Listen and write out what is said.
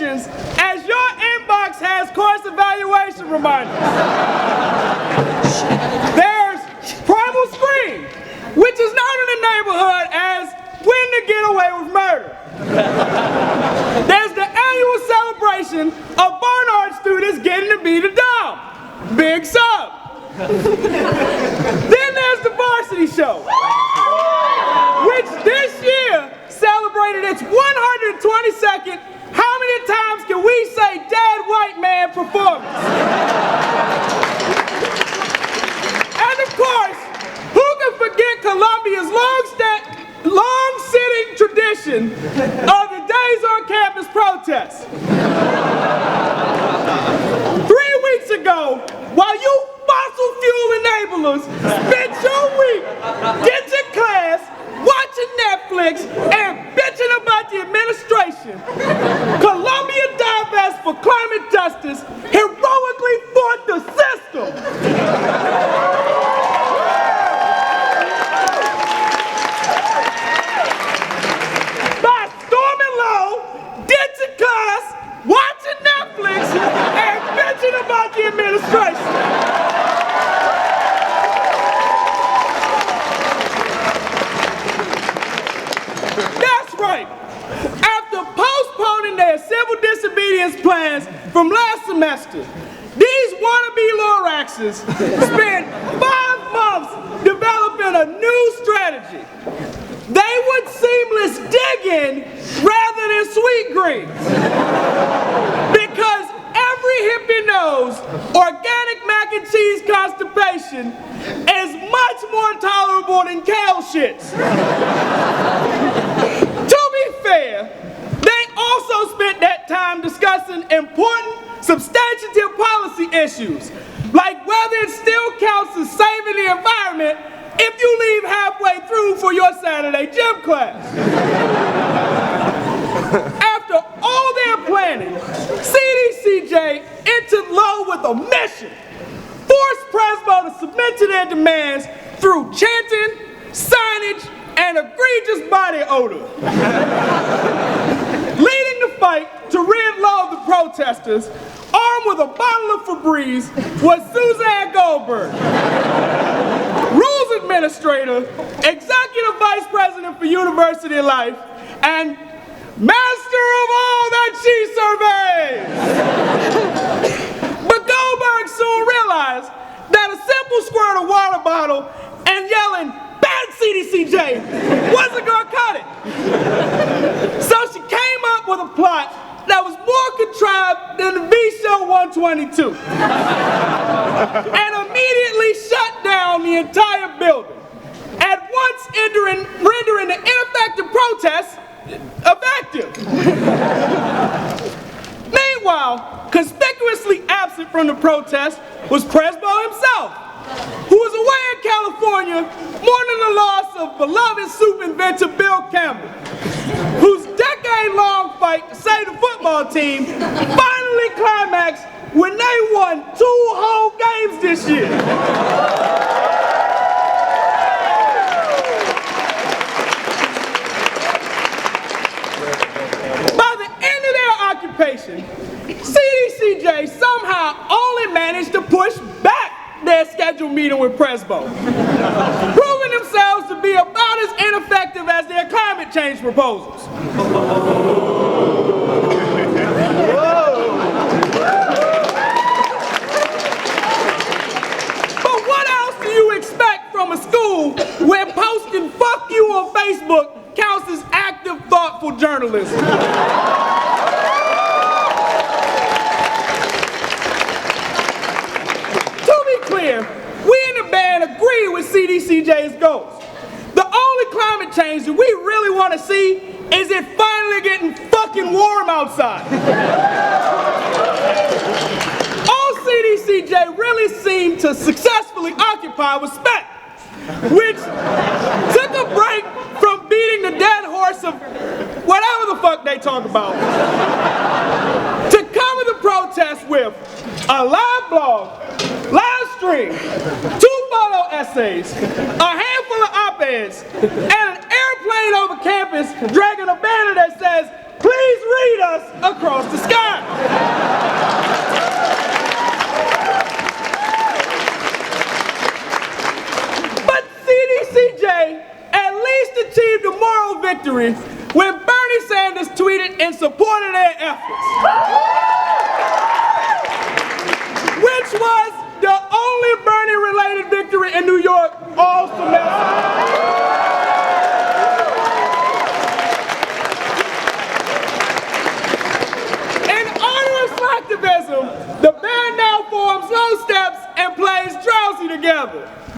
notifications as your inbox has course evaluation reminders. There's Primal Scream, which is known in the neighborhood as When to Get Away with Murder. There's the annual celebration of Barnard students getting to be the Dom. Big sub. Then there's the Varsity Show, which this year celebrated its 122nd How Many Times Can We Say Dead White Man performance. And of course, who can forget Columbia's long-sitting tradition of the Days on Campus protests. 3 weeks ago, while you fossil fuel enablers spent your week getting to class, watching Netflix, and bitching about the administration, Columbia Divests for Climate Justice heroically fought the system. By storming low, ditching class, watching Netflix, and bitching about the administration. That's right. After postponing their civil disobedience plans from last semester, these wannabe Loraxes spent 5 months developing a new strategy. They would seamless digging rather than sweet greens. Because every hippie knows organic mac and cheese constipation is much more tolerable than kale shits. To be fair, they also spent that time discussing important substantive policy issues, like whether it still counts as saving the environment if you leave halfway through for your Saturday gym class. After all their planning, CDCJ entered low with a mission: force Presbo to submit to their demands through chanting, signage, and egregious body odor. Leading the fight to rid low of the protesters, armed with a bottle of Febreze, was Suzanne Goldberg, Rules Administrator, Executive Vice President for University Life, and Master of all that she surveys. But Goldberg soon realized that a simple squirt of water bottle and yelling, "Bad CDCJ," wasn't gonna cut it. So she came up with a plot that was more contrived than the V-Show 122. And immediately shut down the entire building, at once rendering the ineffective protests effective. Meanwhile, conspicuously absent from the protest was Presbo himself, who was away in California mourning the loss of beloved soup inventor Bill Campbell, whose decade-long fight to save the football team finally climaxed when they won 2 whole games this year. By the end of their occupation, CDCJ somehow only managed to push back their scheduled meeting with Presbo, proving themselves to be about as ineffective as their climate change proposals. But what else do you expect from a school where posting "fuck you" on Facebook counts as active, thoughtful journalism? We in the band agree with CDCJ's goals. The only climate change that we really want to see is it finally getting fucking warm outside. All CDCJ really seemed to successfully occupy was spec, which took a break from beating the dead horse of whatever the fuck they talk about, to cover the protest with a live blog, live stream, 2 photo essays, a handful of op-eds, and an airplane over campus dragging a banner that says, "Please read us across the sky. But CDCJ at least achieved a moral victory when Bernie Sanders tweeted in support of their efforts.